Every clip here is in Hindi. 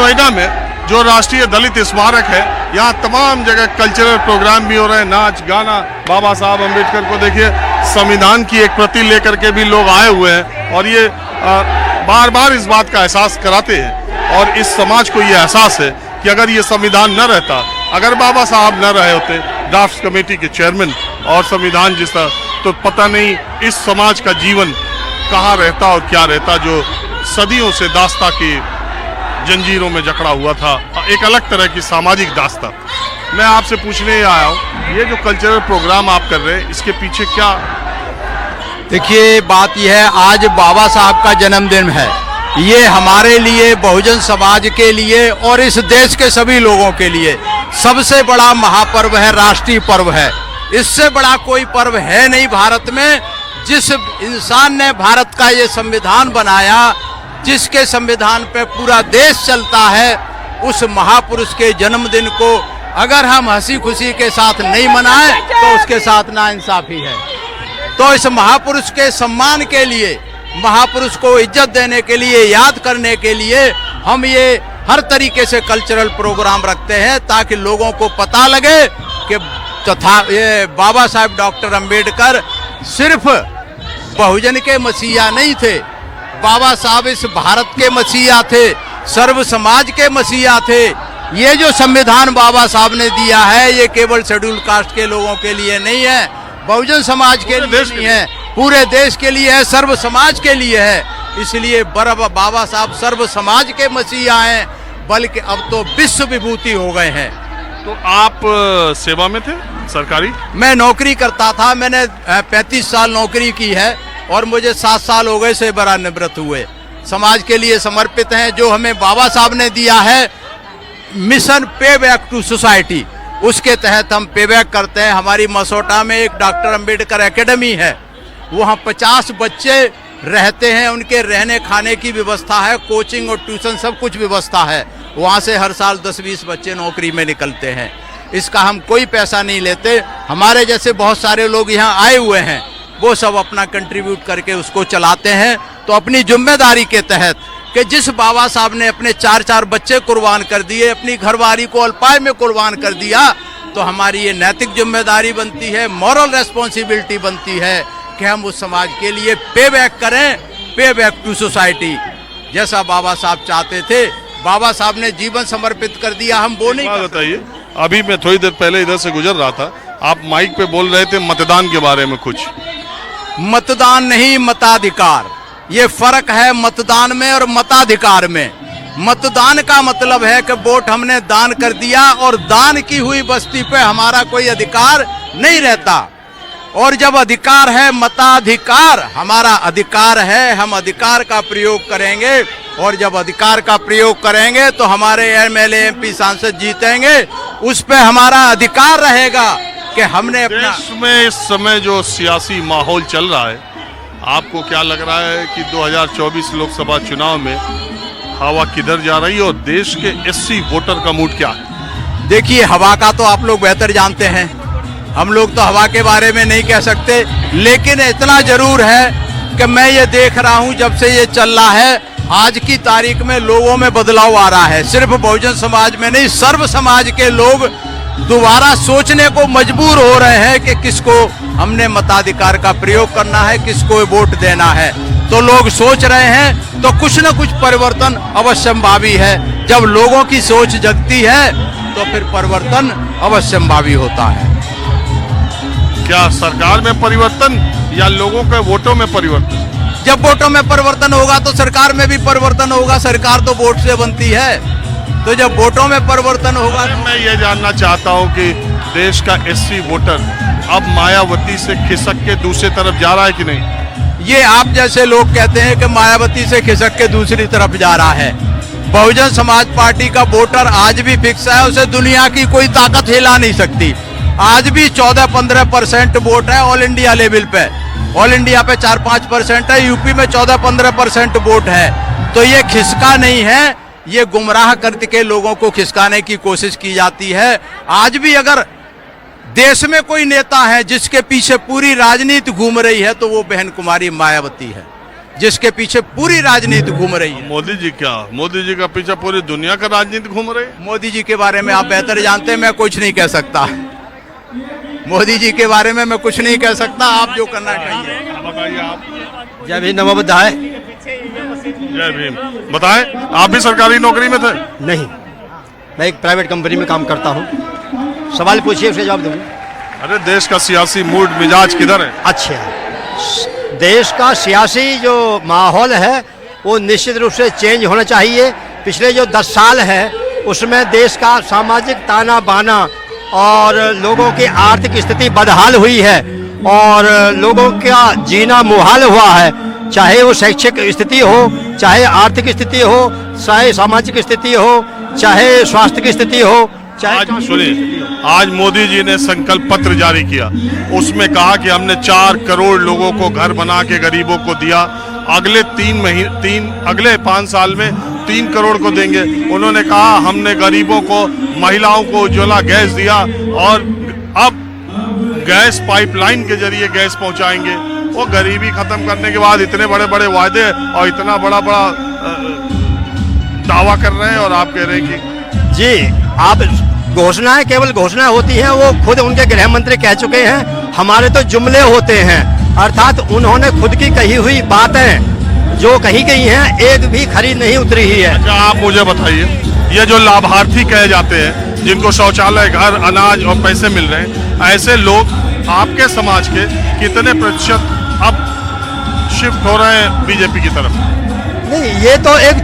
नोएडा में जो राष्ट्रीय दलित स्मारक है, यहाँ तमाम जगह कल्चरल प्रोग्राम भी हो रहे हैं, नाच गाना। बाबा साहब अम्बेडकर को देखिए, संविधान की एक प्रति लेकर के भी लोग आए हुए हैं और ये बार बार इस बात का एहसास कराते हैं। और इस समाज को ये एहसास है कि अगर ये संविधान न रहता, अगर बाबा साहब न रहे होते ड्राफ्ट कमेटी के चेयरमैन और संविधान जिसका, तो पता नहीं इस समाज का जीवन कहाँ रहता और क्या रहता, जो सदियों से दास्ता की जंजीरों में जकड़ा हुआ था, एक अलग तरह की सामाजिक दास्ता। मैं आपसे पूछने आया हूँ, ये जो कल्चरल प्रोग्राम आप कर रहे हैं, इसके पीछे क्या? देखिए, बात यह है, आज बाबा साहब का जन्मदिन है। ये हमारे लिए, बहुजन समाज के लिए और इस देश के सभी लोगों के लिए सबसे बड़ा महापर्व है, राष्ट्रीय पर्व है। इससे बड़ा कोई पर्व है नहीं भारत में। जिस इंसान ने भारत का ये संविधान बनाया, जिसके संविधान पे पूरा देश चलता है, उस महापुरुष के जन्मदिन को अगर हम हंसी खुशी के साथ नहीं मनाएं तो उसके साथ नाइंसाफी है। तो इस महापुरुष के सम्मान के लिए, महापुरुष को इज्जत देने के लिए, याद करने के लिए हम ये हर तरीके से कल्चरल प्रोग्राम रखते हैं, ताकि लोगों को पता लगे कि तथा ये बाबा साहब डॉक्टर अंबेडकर सिर्फ बहुजन के मसीहा नहीं थे, बाबा साहब इस भारत के मसीहा थे, सर्व समाज के मसीहा थे। ये जो संविधान बाबा साहब ने दिया है, ये केवल शेड्यूल कास्ट के लोगों के लिए नहीं है, बहुजन समाज के लिए नहीं है, पूरे देश के लिए है, सर्व समाज के लिए है। इसलिए बाबा साहब सर्व समाज के मसीहा हैं, बल्कि अब तो विश्व विभूति हो गए हैं। तो आप सेवा में थे सरकारी? मैं नौकरी करता था, मैंने 35 साल नौकरी की है और मुझे 7 साल हो गए सेवानिवृत्त हुए। समाज के लिए समर्पित हैं। जो हमें बाबा साहब ने दिया है मिशन पे बैक टू सोसाइटी, उसके तहत हम पे बैक करते हैं। हमारी मसोटा में एक डॉक्टर अंबेडकर एकेडमी है, वहाँ 50 बच्चे रहते हैं, उनके रहने खाने की व्यवस्था है, कोचिंग और ट्यूशन सब कुछ व्यवस्था है। वहाँ से हर साल 10-20 बच्चे नौकरी में निकलते हैं। इसका हम कोई पैसा नहीं लेते। हमारे जैसे बहुत सारे लोग यहाँ आए हुए हैं, वो सब अपना कंट्रीब्यूट करके उसको चलाते हैं। तो अपनी जिम्मेदारी के तहत कि जिस बाबा साहब ने अपने 4-4 बच्चे कुर्बान कर दिए, अपनी घरवाली को अल्पाय में कुर्बान कर दिया, तो हमारी ये नैतिक जिम्मेदारी बनती है, मॉरल रेस्पॉन्सिबिलिटी बनती है कि हम उस समाज के लिए पे बैक करें, पे बैक टू सोसाइटी, जैसा बाबा साहब चाहते थे। बाबा साहब ने जीवन समर्पित कर दिया, हम वो नहीं। बताइए, अभी मैं थोड़ी देर पहले इधर से गुजर रहा था, आप माइक पे बोल रहे थे मतदान के बारे में कुछ। मतदान नहीं, मताधिकार। ये फर्क है मतदान में और मताधिकार में। मतदान का मतलब है कि वोट हमने दान कर दिया और दान की हुई बस्ती पे हमारा कोई अधिकार नहीं रहता। और जब अधिकार है, मताधिकार हमारा अधिकार है, हम अधिकार का प्रयोग करेंगे। और जब अधिकार का प्रयोग करेंगे तो हमारे एमएलए एमपी सांसद जीतेंगे, उस पे हमारा अधिकार रहेगा कि हमने अपना। देश में इस समय जो सियासी माहौल चल रहा है, आपको क्या लग रहा है कि 2024 लोकसभा चुनाव में हवा किधर जा रही है और देश के एससी वोटर का मूड क्या है? देखिए, हवा का तो आप लोग बेहतर जानते हैं, हम लोग तो हवा के बारे में नहीं कह सकते, लेकिन इतना जरूर है कि मैं ये देख रहा हूँ जब से ये चल रहा है, आज की तारीख में लोगों में बदलाव आ रहा है। सिर्फ बहुजन समाज में नहीं, सर्व समाज के लोग दोबारा सोचने को मजबूर हो रहे हैं कि किसको हमने मताधिकार का प्रयोग करना है, किसको वोट देना है। तो लोग सोच रहे हैं, तो कुछ न कुछ परिवर्तन अवश्यंभावी है। जब लोगों की सोच जगती है तो फिर परिवर्तन अवश्यंभावी होता है। क्या सरकार में परिवर्तन या लोगों के वोटों में परिवर्तन? जब वोटों में परिवर्तन होगा तो सरकार में भी परिवर्तन होगा। सरकार तो वोट से बनती है, तो जब वोटों में परिवर्तन होगा। मैं ये जानना चाहता हूँ कि देश का एससी वोटर अब मायावती से खिसक के दूसरी तरफ जा रहा है कि नहीं? ये आप जैसे लोग कहते हैं कि मायावती से खिसक के दूसरी तरफ जा रहा है। बहुजन समाज पार्टी का वोटर आज भी फिक्स है, उसे दुनिया की कोई ताकत हिला नहीं सकती। आज भी 14-15% वोट है ऑल इंडिया लेवल पे। ऑल इंडिया पे 4-5% है, यूपी में 14-15% वोट है। तो ये खिसका नहीं है, ये गुमराह करके लोगों को खिसकाने की कोशिश की जाती है। आज भी अगर देश में कोई नेता है जिसके पीछे पूरी राजनीति घूम रही है तो वो बहन कुमारी मायावती है। जिसके पीछे पूरी राजनीति घूम रही है। मोदी जी क्या, मोदी जी का पीछे पूरी दुनिया का राजनीति घूम रही है। मोदी जी के बारे में आप बेहतर जानते हैं, मैं कुछ नहीं कह सकता। मोदी जी के बारे में मैं कुछ नहीं कह सकता, आप जो करना चाहिए बताइए आप। जय भीम, नमो बुद्धाय। जय भीम। बताएं, आप भी सरकारी नौकरी में थे? नहीं, मैं एक प्राइवेट कंपनी में काम करता हूँ। सवाल पूछिए, उसका जवाब दूंगा। अरे देश का सियासी मूड मिजाज किधर है? अच्छा, देश का सियासी जो माहौल है वो निश्चित रूप से चेंज होना चाहिए। पिछले जो 10 साल है उसमें देश का सामाजिक ताना बाना और लोगों की आर्थिक स्थिति बदहाल हुई है और लोगों का जीना मुहाल हुआ है। चाहे वो शैक्षिक स्थिति हो, चाहे आर्थिक स्थिति हो, चाहे सामाजिक स्थिति हो, चाहे स्वास्थ्य की स्थिति हो, चाहे आज सुनिए, आज मोदी जी ने संकल्प पत्र जारी किया। उसमें कहा कि हमने 4 करोड़ लोगों को घर बना के गरीबों को दिया। अगले 5 साल में 3 करोड़ को देंगे। उन्होंने कहा हमने गरीबों को, महिलाओं को उज्ज्वला गैस दिया और अब गैस पाइपलाइन के जरिए गैस पहुंचाएंगे। वो गरीबी खत्म करने के बाद इतने बड़े बड़े वायदे और इतना बड़ा दावा कर रहे हैं और आप कह रहे हैं कि जी, आप घोषणाएं केवल घोषणा होती हैं। वो खुद उनके गृह मंत्री कह चुके हैं, हमारे तो जुमले होते हैं। अर्थात उन्होंने खुद की कही हुई बातें जो कही गई हैं एक भी खरी नहीं उतरी ही है। अच्छा, आप मुझे बताइए, ये जो लाभार्थी कहे जाते हैं जिनको शौचालय, घर, अनाज और पैसे मिल रहे हैं, ऐसे लोग आपके समाज के कितने प्रतिशत अब शिफ्ट हो रहे हैं बीजेपी की तरफ? नहीं, ये तो एक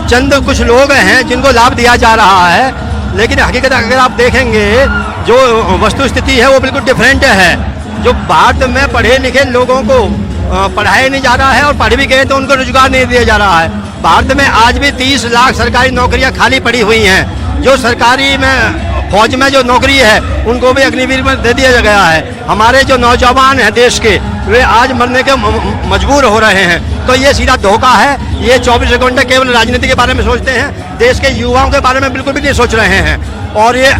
चंद कुछ लोग हैं जिनको लाभ दिया जा रहा है, लेकिन हकीकत अगर आप देखेंगे जो वस्तु स्थिति है वो बिल्कुल डिफरेंट है। जो भारत में पढ़े लिखे लोगों को पढ़ाया नहीं जा रहा है और पढ़ भी गए तो उनको रोजगार नहीं दिया जा रहा है। भारत में आज भी 30 लाख सरकारी नौकरियां खाली पड़ी हुई हैं। जो सरकारी में फौज में जो नौकरी है उनको भी अग्निवीर में दे दिया गया है। हमारे जो नौजवान हैं देश के, वे आज मरने के मजबूर हो रहे हैं। तो ये सीधा धोखा है। ये 24 घंटे केवल राजनीति के बारे में सोचते हैं, देश के युवाओं के बारे में बिल्कुल भी नहीं सोच रहे हैं। और ये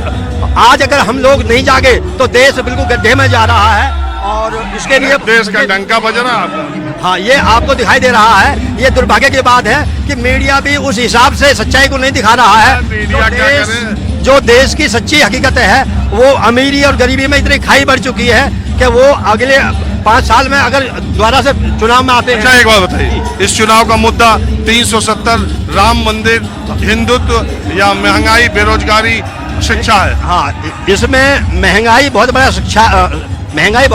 आज अगर हम लोग नहीं जागे तो देश बिल्कुल गड्ढे में जा रहा है और इसके लिए देश का डंका बज रहा है। हाँ, ये आपको दिखाई दे रहा है। ये दुर्भाग्य की बात है कि मीडिया भी उस हिसाब से सच्चाई को नहीं दिखा रहा है। मीडिया क्या करे? जो देश की सच्ची हकीकत है वो अमीरी और गरीबी में इतनी खाई बढ़ चुकी है कि वो अगले 5 साल में अगर दोबारा से चुनाव में आते हैं। अच्छा, एक बात बताइए, इस चुनाव का मुद्दा 370, राम मंदिर, हिंदुत्व या महंगाई, बेरोजगारी, शिक्षा है? हाँ, इसमें महंगाई बहुत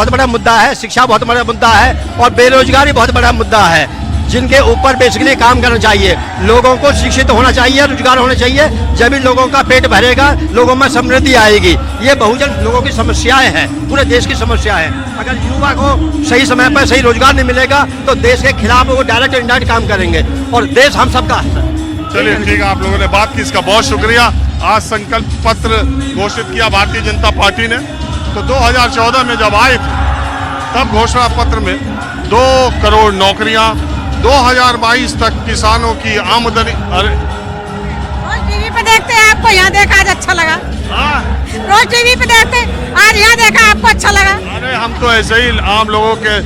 बड़ा मुद्दा है, शिक्षा बहुत बड़ा मुद्दा है और बेरोजगारी बहुत बड़ा मुद्दा है, जिनके ऊपर बेसिकली काम करना चाहिए। लोगों को शिक्षित होना चाहिए, रोजगार होना चाहिए, जब भी लोगों का पेट भरेगा, लोगों में समृद्धि आएगी। ये बहुजन लोगों की समस्याएं हैं, पूरे देश की समस्या है। अगर युवा को सही समय पर सही रोजगार नहीं मिलेगा तो देश के खिलाफ वो डायरेक्ट इनडायरेक्ट काम करेंगे और देश हम सबका है। चलिए ठीक है, आप लोगों ने बात की, इसका बहुत शुक्रिया। आज संकल्प पत्र घोषित किया भारतीय जनता पार्टी ने, तो 2014 में जब आए थे तब घोषणा पत्र में 2 करोड़ नौकरियां, 2022 तक किसानों की आमदनी। अरे रोज टीवी पे देखते हैं, आपको यहाँ देखा आज अच्छा लगा। हाँ? रोज टीवी पे देखते, आज यहाँ देखा आपको अच्छा लगा। अरे हम तो ऐसे ही आम लोगों के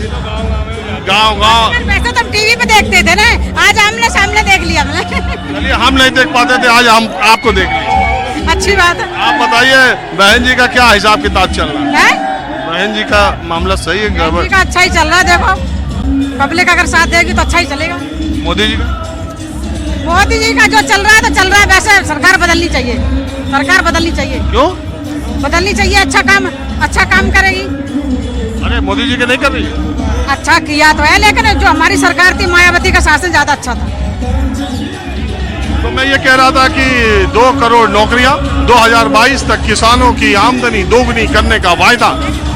गांव वैसे तो हम टीवी पे देखते थे ना, आज आमने सामने देख लिया हमने। चलिए, हम नहीं देख पाते थे, आज हम आपको देख लिया। अच्छी बात है। आप बताइए, बहन जी का क्या हिसाब किताब चल रहा है? है? बहन जी का मामला सही है? गड़बड़? का अच्छा ही चल रहा है। देखो, पब्लिक अगर साथ देगी तो अच्छा ही चलेगा। मोदी जी का? मोदी जी का जो चल रहा है तो चल रहा है। वैसे सरकार बदलनी चाहिए, सरकार बदलनी चाहिए। क्यों? बदलनी चाहिए, अच्छा काम करेगी। अरे मोदी जी के नहीं कर रही? अच्छा किया तो है, लेकिन जो हमारी सरकार थी मायावती का शासन ज्यादा अच्छा था। तो मैं ये कह रहा था कि 2 करोड़ नौकरियां, 2022 तक किसानों की आमदनी दोगुनी करने का वायदा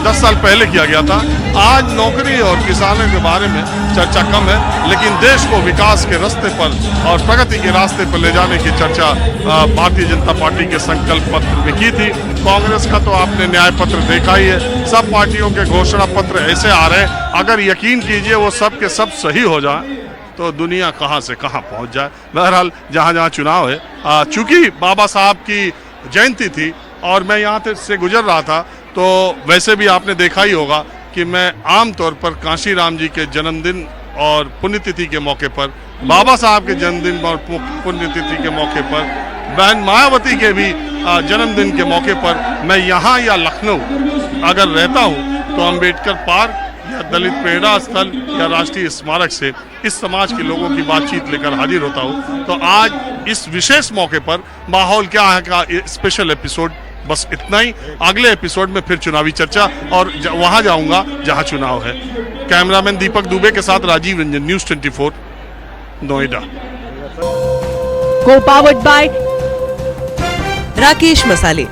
10 साल पहले किया गया था। आज नौकरी और किसानों के बारे में चर्चा कम है, लेकिन देश को विकास के रास्ते पर और प्रगति के रास्ते पर ले जाने की चर्चा भारतीय जनता पार्टी के संकल्प पत्र में की थी। कांग्रेस का तो आपने न्याय पत्र देखा ही है। सब पार्टियों के घोषणा पत्र ऐसे आ रहे हैं, अगर यकीन कीजिए वो सब के सब सही हो जाए तो दुनिया कहां से कहां पहुंच जाए। बहरहाल जहां जहां चुनाव है, चूंकि बाबा साहब की जयंती थी और मैं यहां से गुजर रहा था, तो वैसे भी आपने देखा ही होगा कि मैं आमतौर पर कांशीराम जी के जन्मदिन और पुण्यतिथि के मौके पर, बाबा साहब के जन्मदिन और पुण्यतिथि के मौके पर, बहन मायावती के भी जन्मदिन के मौके पर मैं यहाँ या लखनऊ अगर रहता हूँ तो अंबेडकर पार्क या दलित प्रेरणा स्थल या राष्ट्रीय स्मारक से इस समाज के लोगों की बातचीत लेकर हाजिर होता हूँ। तो आज इस विशेष मौके पर माहौल क्या है का स्पेशल एपिसोड बस इतना ही। अगले एपिसोड में फिर चुनावी चर्चा और वहां जाऊंगा जहां चुनाव है। कैमरामैन दीपक दुबे के साथ राजीव रंजन, न्यूज़ 24 नोएडा। को पावर्ड बाय राकेश मसाले।